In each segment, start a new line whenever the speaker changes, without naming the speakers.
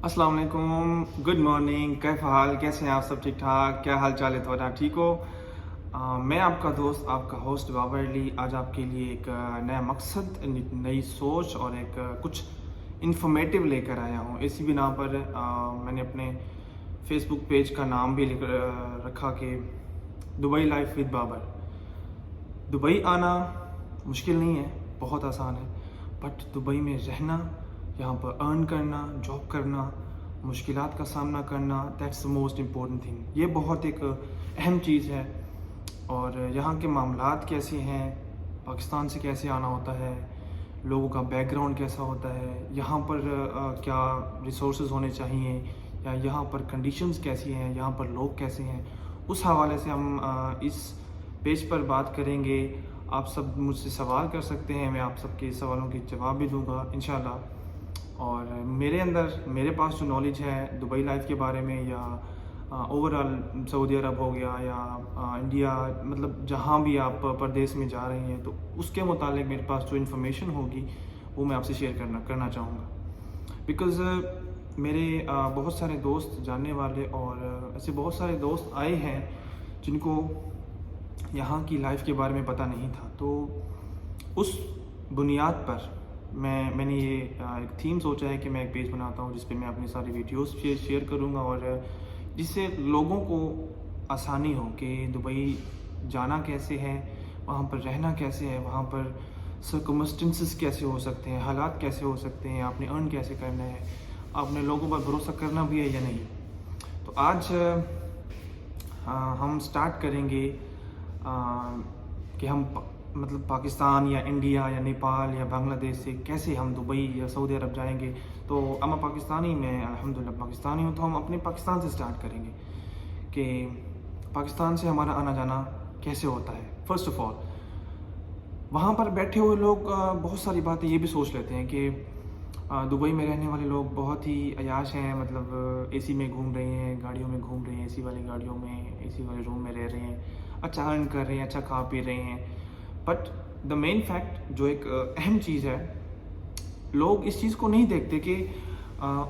अस्सलाम वालेकुम, good morning, Kaif हाल, कैसे हैं आप सब? ठीक ठाक? क्या हाल चाल है तुम्हारा? ठीक हो? मैं आपका दोस्त, आपका होस्ट बाबर अली आज आपके लिए एक नया मकसद, नई सोच और एक कुछ इन्फॉर्मेटिव लेकर आया हूँ। इसी बिना पर मैंने अपने फेसबुक पेज का नाम भी रखा कि Dubai life with Babar. Dubai आना मुश्किल नहीं है, बहुत आसान है, बट दुबई में रहना, यहाँ पर अर्न करना, जॉब करना, मुश्किलात का सामना करना, that's the most important thing. ये बहुत एक अहम चीज़ है। और यहाँ के मामलात कैसे हैं, पाकिस्तान से कैसे आना होता है, लोगों का बैकग्राउंड कैसा होता है, यहाँ पर क्या रिसोर्सेज होने चाहिए, या यहाँ पर कंडीशंस कैसी हैं, यहाँ पर लोग कैसे हैं, उस हवाले से हम इस पेज पर बात करेंगे। आप सब मुझसे सवाल कर सकते हैं, मैं आप सबके सवालों के जवाब भी दूंगा इंशाल्लाह। और मेरे पास जो नॉलेज है दुबई लाइफ के बारे में, या ओवरऑल सऊदी अरब हो गया, या इंडिया, मतलब जहाँ भी आप प्रदेश में जा रहे हैं, तो उसके मुतालिक मेरे पास जो इन्फॉर्मेशन होगी वो मैं आपसे शेयर करना चाहूँगा। बिकॉज़ मेरे बहुत सारे दोस्त जानने वाले और ऐसे बहुत सारे दोस्त आए हैं जिनको यहाँ की लाइफ के बारे में पता नहीं था। तो उस बुनियाद पर मैंने ये एक थीम सोचा है कि मैं एक पेज बनाता हूँ जिस पे मैं अपनी सारी वीडियोस शेयर करूँगा, और जिससे लोगों को आसानी हो कि दुबई जाना कैसे है, वहाँ पर रहना कैसे है, वहाँ पर सर्कमस्टेंसेस कैसे हो सकते हैं, हालात कैसे हो सकते हैं, आपने अर्न कैसे करना है, आपने लोगों पर भरोसा करना भी है या नहीं। तो आज हम स्टार्ट करेंगे कि हम मतलब पाकिस्तान या इंडिया या नेपाल या बांग्लादेश से कैसे हम दुबई या सऊदी अरब जाएंगे। तो मैं पाकिस्तानी, मैं अल्हम्दुलिल्लाह पाकिस्तानी हूँ, तो हम अपने पाकिस्तान से स्टार्ट करेंगे कि पाकिस्तान से हमारा आना जाना कैसे होता है। फर्स्ट ऑफ ऑल, वहाँ पर बैठे हुए लोग बहुत सारी बातें ये भी सोच लेते हैं कि दुबई में रहने वाले लोग बहुत ही अयाश हैं, मतलब एसी में घूम रहे हैं, गाड़ियों में घूम रहे हैं, एसी वाली गाड़ियों में, एसी वाले रूम में रह रहे हैं, अच्छा अर्न कर रहे हैं, अच्छा खा पी रहे हैं। बट द मेन फैक्ट, जो एक अहम चीज़ है, लोग इस चीज़ को नहीं देखते कि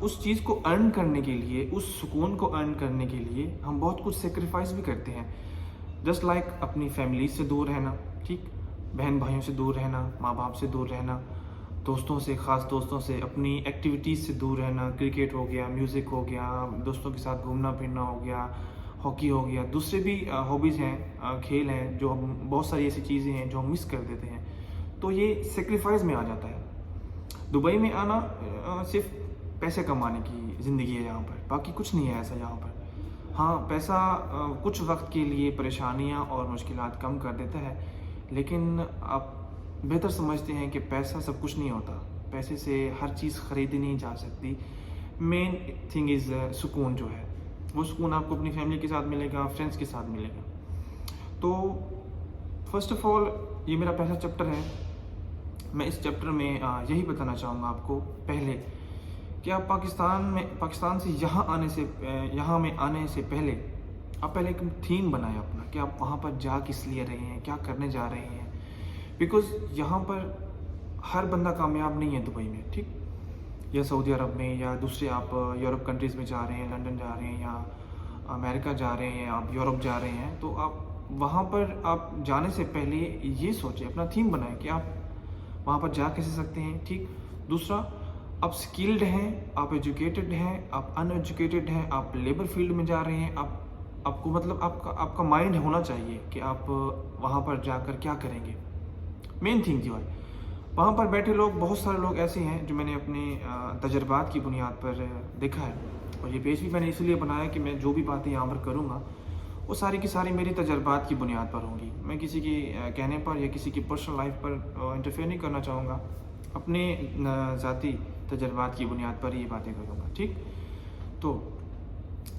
उस चीज़ को अर्न करने के लिए, उस सुकून को अर्न करने के लिए हम बहुत कुछ सेक्रीफाइस भी करते हैं। जस्ट लाइक अपनी फैमिली से दूर रहना, ठीक, बहन भाइयों से दूर रहना, माँ बाप से दूर रहना, दोस्तों से, ख़ास दोस्तों से, अपनी एक्टिविटीज़ से दूर रहना, क्रिकेट हो गया, म्यूज़िक हो गया, दोस्तों के साथ घूमना फिरना हो गया, हॉकी हो गया, दूसरे भी हॉबीज़ हैं, खेल हैं, जो हम बहुत सारी ऐसी चीज़ें हैं जो हम मिस कर देते हैं। तो ये सेक्रीफाइस में आ जाता है। दुबई में आना सिर्फ पैसे कमाने की ज़िंदगी है यहाँ पर, बाकी कुछ नहीं है ऐसा यहाँ पर। हाँ, पैसा कुछ वक्त के लिए परेशानियाँ और मुश्किलात कम कर देता है, लेकिन आप बेहतर समझते हैं कि पैसा सब कुछ नहीं होता, पैसे से हर चीज़ ख़रीदी नहीं जा सकती। मेन थिंग इज़ सुकून जो है, वो सुकून आपको अपनी फैमिली के साथ मिलेगा, फ्रेंड्स के साथ मिलेगा। तो फर्स्ट ऑफ ऑल, ये मेरा पहला चैप्टर है। मैं इस चैप्टर में यही बताना चाहूँगा आपको पहले कि आप पाकिस्तान से यहाँ में आने से पहले आप पहले एक थीम बनाएं अपना, कि आप वहाँ पर जा किस लिए रहे हैं, क्या करने जा रहे हैं। बिकॉज़ यहाँ पर हर बंदा कामयाब नहीं है दुबई में, ठीक, या सऊदी अरब में, या दूसरे आप यूरोप कंट्रीज़ में जा रहे हैं, लंदन जा रहे हैं, या अमेरिका जा रहे हैं, आप यूरोप जा रहे हैं। तो आप वहाँ पर आप जाने से पहले ये सोचें, अपना थीम बनाएं कि आप वहाँ पर जा कैसे सकते हैं, ठीक। दूसरा, आप स्किल्ड हैं, आप एजुकेटेड हैं, आप अनएजुकेटेड हैं, आप लेबर फील्ड में जा रहे हैं, आपको मतलब आपका माइंड होना चाहिए कि आप वहाँ पर जाकर क्या करेंगे। मेन थिंग जो है, वहाँ पर बैठे लोग, बहुत सारे लोग ऐसे हैं जो मैंने अपने तजर्बात की बुनियाद पर देखा है। और ये पेज भी मैंने इसलिए बनाया कि मैं जो भी बातें यहाँ पर करूँगा वो सारी की सारी मेरी तजर्बात की बुनियाद पर होंगी। मैं किसी के कहने पर या किसी की पर्सनल लाइफ पर इंटरफेयर नहीं करना चाहूँगा, अपने ज़ाती तजर्बात की बुनियाद पर ये बातें करूँगा, ठीक। तो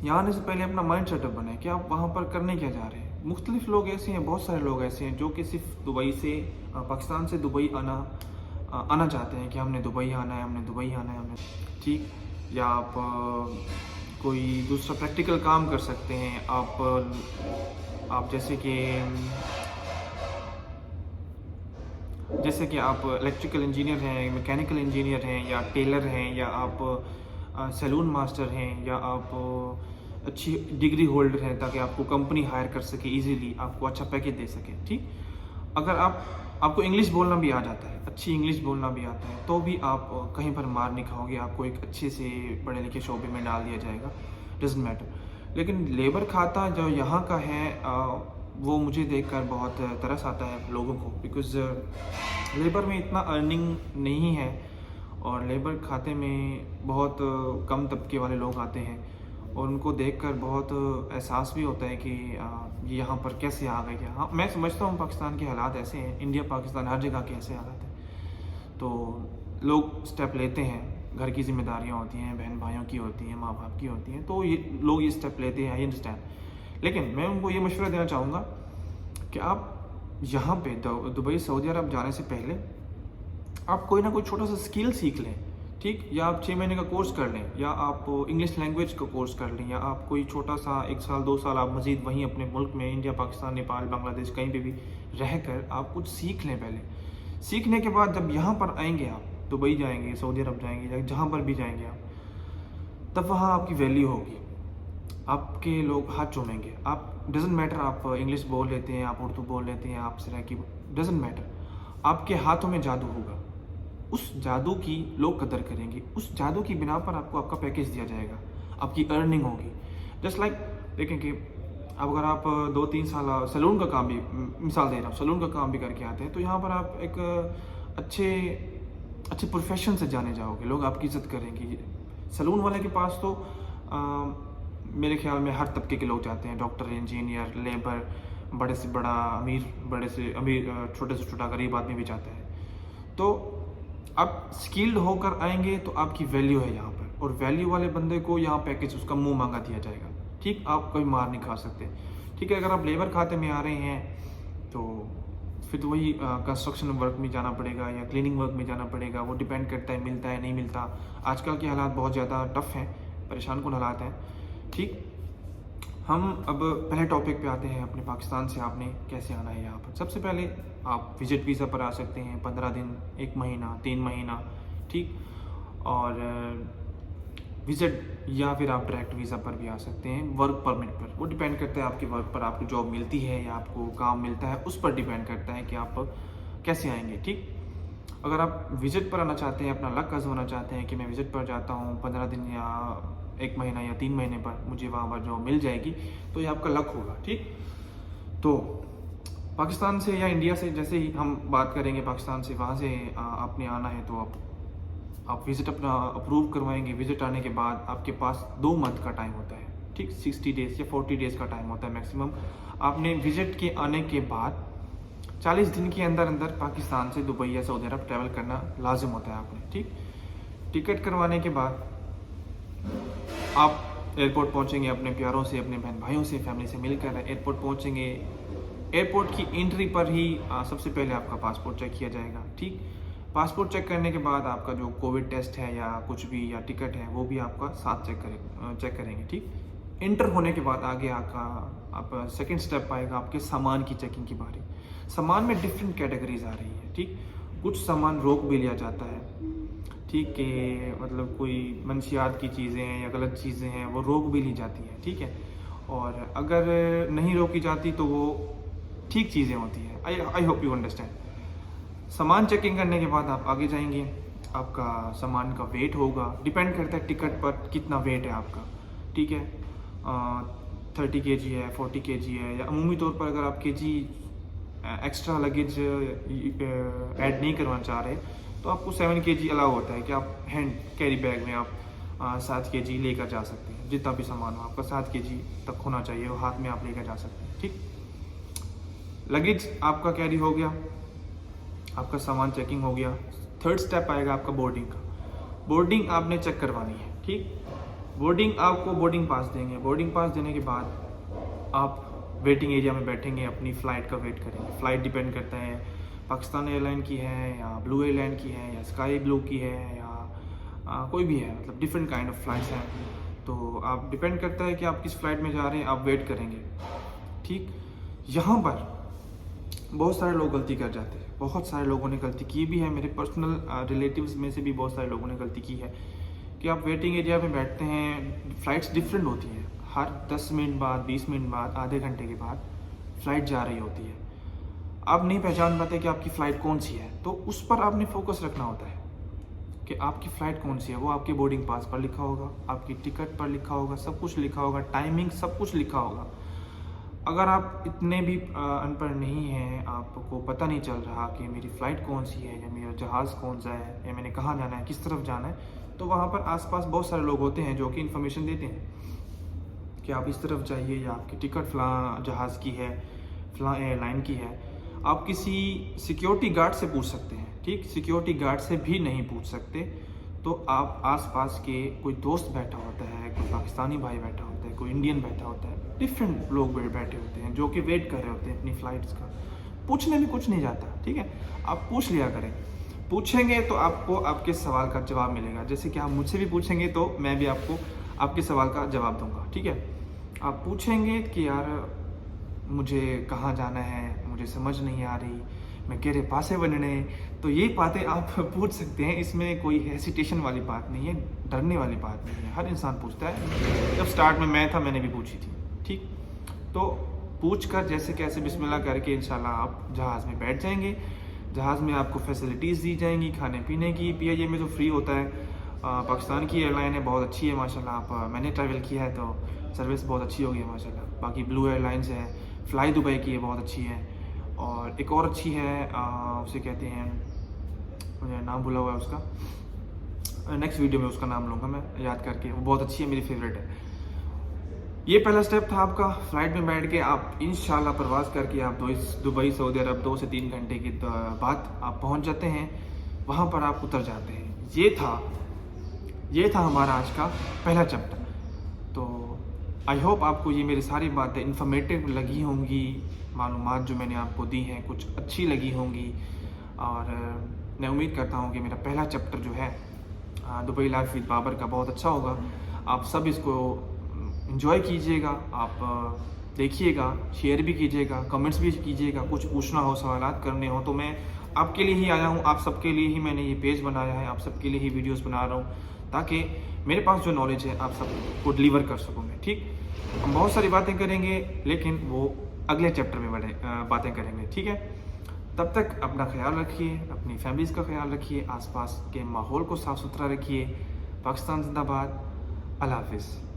यहाँ आने से पहले अपना माइंड सेटअप बनाए कि आप वहाँ पर करने क्या जा रहे हैं। मुख्तलिफ लोग ऐसे हैं, बहुत सारे लोग ऐसे हैं जो कि सिर्फ दुबई से, पाकिस्तान से दुबई आना चाहते हैं कि हमने दुबई आना है, हमने, ठीक। या आप कोई दूसरा प्रैक्टिकल काम कर सकते हैं। आप जैसे कि आप इलेक्ट्रिकल इंजीनियर हैं, मैकेनिकल इंजीनियर हैं, या टेलर हैं, या आप सैलून मास्टर हैं या आप अच्छी डिग्री होल्डर हैं, ताकि आपको कंपनी हायर कर सके इजीली, आपको अच्छा पैकेज दे सके। ठीक, अगर आपको इंग्लिश बोलना भी आ जाता है, अच्छी इंग्लिश बोलना भी आता है, तो भी आप कहीं पर मार नहीं खाओगे, आपको एक अच्छे से पढ़े लिखे शोबे में डाल दिया जाएगा, डजेंट मैटर। लेकिन लेबर खाता जो यहाँ का है वो मुझे देखकर बहुत तरस आता है लोगों को, बिकॉज़ लेबर में इतना अर्निंग नहीं है और लेबर खाते में बहुत कम तबके वाले लोग आते हैं, और उनको देखकर बहुत एहसास भी होता है कि ये यहाँ पर कैसे आ गए। क्या, हाँ, मैं समझता हूँ पाकिस्तान के हालात ऐसे हैं, इंडिया पाकिस्तान हर जगह के ऐसे हालात हैं, तो लोग स्टेप लेते हैं, घर की जिम्मेदारियाँ होती हैं, बहन भाइयों की होती हैं, माँ बाप की होती हैं, तो ये लोग ये स्टेप लेते हैं, आई अंडरस्टैंड। लेकिन मैं उनको ये मशवरा देना चाहूँगा कि आप यहाँ पे दुबई सऊदी अरब जाने से पहले आप कोई ना कोई छोटा सा स्किल सीख लें, ठीक, या आप 6 महीने का कोर्स कर लें, या आप इंग्लिश लैंग्वेज का कोर्स कर लें, या आप कोई छोटा सा 1 साल 2 साल आप मज़ीद वहीं अपने मुल्क में, इंडिया पाकिस्तान नेपाल बांग्लादेश कहीं पे भी रह कर आप कुछ सीख लें पहले। सीखने के बाद जब यहाँ पर आएंगे, आप दुबई जाएंगे, सऊदी अरब जाएंगे, या जहाँ पर भी जाएंगे आप, तब वहाँ आपकी वैल्यू होगी, आपके लोग हाथ चूमेंगे। आप डजेंट मैटर आप इंग्लिश बोल लेते हैं, आप उर्दू बोल लेते हैं, आप सराइकी, डजेंट मैटर, आपके हाथों में जादू होगा, उस जादू की लोग कदर करेंगे, उस जादू की बिना पर आपको आपका पैकेज दिया जाएगा, आपकी अर्निंग होगी। जस्ट लाइक देखें कि अब अगर आप 2-3 साल सैलून का काम भी, मिसाल दे रहा हूँ, सैलून का काम भी करके आते हैं, तो यहाँ पर आप एक अच्छे प्रोफेशन से जाने जाओगे, लोग आपकी इज्जत करेंगे। सैलून वाले के पास तो मेरे ख्याल में हर तबके के लोग जाते हैं, डॉक्टर, इंजीनियर, लेबर, बड़े से बड़ा अमीर, बड़े से अमीर, छोटे से छोटा गरीब आदमी भी जाता है। तो आप स्किल्ड होकर आएंगे तो आपकी वैल्यू है यहाँ पर, और वैल्यू वाले बंदे को यहाँ पैकेज उसका मुंह मांगा दिया जाएगा। ठीक, आप कभी मार नहीं खा सकते। ठीक है, अगर आप लेबर खाते में आ रहे हैं तो फिर तो वही कंस्ट्रक्शन वर्क में जाना पड़ेगा या क्लीनिंग वर्क में जाना पड़ेगा, वो डिपेंड करता है मिलता है नहीं मिलता। आजकल के हालात बहुत ज़्यादा टफ हैं, परेशान कुन हालात हैं। ठीक, हम अब पहले टॉपिक पे आते हैं, अपने पाकिस्तान से आपने कैसे आना है यहाँ पर। सबसे पहले आप विजिट वीज़ा पर आ सकते हैं, 15 दिन, 1 महीना, 3 महीना, ठीक, और विजिट, या फिर आप डायरेक्ट वीज़ा पर भी आ सकते हैं, वर्क परमिट पर। वो डिपेंड करता है आपके वर्क पर, आपको जॉब मिलती है या आपको काम मिलता है, उस पर डिपेंड करता है कि आप कैसे आएंगे। ठीक, अगर आप विजिट पर आना चाहते हैं, अपना लक आजमाना चाहते हैं कि मैं विजिट पर जाता हूँ 15 दिन या 1 महीना या 3 महीने पर, मुझे वहाँ पर जॉब मिल जाएगी, तो ये आपका लक होगा। ठीक, तो पाकिस्तान से या इंडिया से जैसे ही हम बात करेंगे, पाकिस्तान से वहाँ से आपने आना है, तो आप विज़िट अपना अप्रूव करवाएंगे। विज़िट आने के बाद आपके पास 2 मंथ का टाइम होता है, ठीक, 60 डेज़ या 40 डेज़ का टाइम होता है मैक्सिमम। आपने विज़िट के आने के बाद 40 दिन के अंदर अंदर पाकिस्तान से दुबई या सऊदी अरब ट्रैवल करना लाजिम होता है आपने। ठीक, टिकट करवाने के बाद आप एयरपोर्ट पहुंचेंगे, अपने प्यारों से, अपने बहन भाइयों से, फैमिली से मिलकर एयरपोर्ट पहुंचेंगे। एयरपोर्ट की एंट्री पर ही सबसे पहले आपका पासपोर्ट चेक किया जाएगा। ठीक, पासपोर्ट चेक करने के बाद आपका जो कोविड टेस्ट है या कुछ भी या टिकट है वो भी आपका साथ चेक करेंगे। ठीक, इंटर होने के बाद आगे आप सेकंड स्टेप आएगा आपके सामान की चेकिंग की बारी। सामान में डिफरेंट कैटेगरीज आ रही है। ठीक, कुछ सामान रोक भी लिया जाता है, ठीक है, मतलब कोई मंशियात की चीज़ें हैं या गलत चीज़ें हैं वो रोक भी ली जाती हैं। ठीक है, और अगर नहीं रोकी जाती तो वो ठीक चीज़ें होती हैं। I hope you understand. सामान चेकिंग करने के बाद आप आगे जाएंगे, आपका सामान का वेट होगा, डिपेंड करता है टिकट पर कितना वेट है आपका। ठीक है, 30 kg है, 40 kg है, या अमूमी तौर पर अगर आप kg एक्स्ट्रा लगेज ऐड नहीं करवाना चाह रहे तो आपको 7 kg अलाउ होता है कि आप हैंड कैरी बैग में आप 7 kg लेकर जा सकते हैं। जितना भी सामान हो आपका 7 kg तक होना चाहिए, वो हाथ में आप लेकर जा सकते हैं। ठीक, लगेज आपका कैरी हो गया, आपका सामान चेकिंग हो गया। थर्ड स्टेप आएगा आपका बोर्डिंग का। बोर्डिंग आपने चेक करवानी है। ठीक, बोर्डिंग आपको बोर्डिंग पास देंगे। बोर्डिंग पास देने के बाद आप वेटिंग एरिया में बैठेंगे, अपनी फ़्लाइट का वेट करेंगे। फ़्लाइट डिपेंड करता है पाकिस्तान एयरलाइन की है या ब्लू एयरलाइन की है या स्काई ब्लू की है या कोई भी है, मतलब डिफरेंट काइंड ऑफ फ्लाइट्स हैं। तो आप डिपेंड करता है कि आप किस फ्लाइट में जा रहे हैं, आप वेट करेंगे। ठीक, यहाँ पर बहुत सारे लोग गलती कर जाते हैं, बहुत सारे लोगों ने गलती की भी है, मेरे पर्सनल रिलेटिव्स में से भी बहुत सारे लोगों ने गलती की है कि आप वेटिंग एरिया में बैठते हैं, फ़्लाइट्स डिफरेंट होती हैं, हर 10 मिनट बाद, 20 मिनट बाद, आधे घंटे के बाद फ़्लाइट जा रही होती है। आप नहीं पहचान पाते कि आपकी फ़्लाइट कौन सी है, तो उस पर आपने फोकस रखना होता है कि आपकी फ़्लाइट कौन सी है। वो आपके बोर्डिंग पास पर लिखा होगा, आपकी टिकट पर लिखा होगा, सब कुछ लिखा होगा, टाइमिंग सब कुछ लिखा होगा। अगर आप इतने भी अनपढ़ नहीं हैं, आपको पता नहीं चल रहा कि मेरी फ़्लाइट कौन सी है या मेरा जहाज़ कौन सा है या मैंने कहाँ जाना है, किस तरफ जाना है, तो वहाँ पर आसपास बहुत सारे लोग होते हैं जो कि इन्फॉर्मेशन देते हैं कि आप इस तरफ जाइए, या आपकी टिकट फ़लाँ जहाज़ की है, फ़लाँ एयरलाइन की है। आप किसी सिक्योरिटी गार्ड से पूछ सकते हैं, ठीक? सिक्योरिटी गार्ड से भी नहीं पूछ सकते, तो आप आसपास के कोई दोस्त बैठा होता है, कोई पाकिस्तानी भाई बैठा होता है, कोई इंडियन बैठा होता है, डिफरेंट लोग बैठे होते हैं जो कि वेट कर रहे होते हैं अपनी फ़्लाइट्स का। पूछने में कुछ नहीं जाता, ठीक है? आप पूछ लिया करें। पूछेंगे तो आपको आपके सवाल का जवाब मिलेगा। जैसे कि आप मुझसे भी पूछेंगे तो मैं भी आपको आपके सवाल का जवाब दूँगा, ठीक है? आप पूछेंगे कि यार मुझे कहाँ जाना है, मुझे समझ नहीं आ रही, मैं केरे पासे बनने, तो ये बातें आप पूछ सकते हैं। इसमें कोई हेसिटेशन वाली बात नहीं है, डरने वाली बात नहीं है। हर इंसान पूछता है। जब स्टार्ट में मैं था, मैंने भी पूछी थी, ठीक? तो पूछ कर जैसे कैसे बिस्मिल्लाह करके इंशाल्लाह आप जहाज़ में बैठ जाएंगे। जहाज़ में आपको फैसिलिटीज़ दी जाएंगी खाने पीने की। पीआईए में तो फ्री होता है। पाकिस्तान की एयरलाइन है, बहुत अच्छी है माशाल्लाह। मैंने ट्रैवल किया है तो सर्विस बहुत अच्छी होगी माशाल्लाह। बाकी ब्लू एयरलाइंस है, फ़्लाई दुबई की है, बहुत अच्छी है। और एक और अच्छी है, उसे कहते हैं, मुझे नाम भूला हुआ है उसका, नेक्स्ट वीडियो में उसका नाम लूँगा मैं याद करके। वो बहुत अच्छी है, मेरी फेवरेट है। ये पहला स्टेप था आपका। फ़्लाइट में बैठ के आप इंशाल्लाह प्रवास करके आप दुबई सऊदी अरब 2 से 3 घंटे के बाद आप पहुंच जाते हैं। वहाँ पर आप उतर जाते हैं। ये था हमारा आज का पहला चैप्टर। तो आई होप आपको ये मेरी सारी बातें इन्फॉर्मेटिव लगी होंगी। मालूमात जो मैंने आपको दी हैं कुछ अच्छी लगी होंगी। और मैं उम्मीद करता हूँ कि मेरा पहला चैप्टर जो है दुबई लाइफ विद बाबर का बहुत अच्छा होगा। आप सब इसको एंजॉय कीजिएगा, आप देखिएगा, शेयर भी कीजिएगा, कमेंट्स भी कीजिएगा। कुछ पूछना हो, सवालात करने हो तो मैं आपके लिए ही आया हूँ। आप सबके लिए ही मैंने ये पेज बनाया है, आप सबके लिए ही वीडियोस बना रहा हूँ ताकि मेरे पास जो नॉलेज है आप सबको डिलीवर कर सकूँ मैं, ठीक? हम बहुत सारी बातें करेंगे लेकिन वो अगले चैप्टर में बातें करेंगे, ठीक है? तब तक अपना ख्याल रखिए, अपनी फैमिलीज़ का ख्याल रखिए, आसपास के माहौल को साफ़ सुथरा रखिए। पाकिस्तान जिंदाबाद। अल्लाह हाफ़िज़।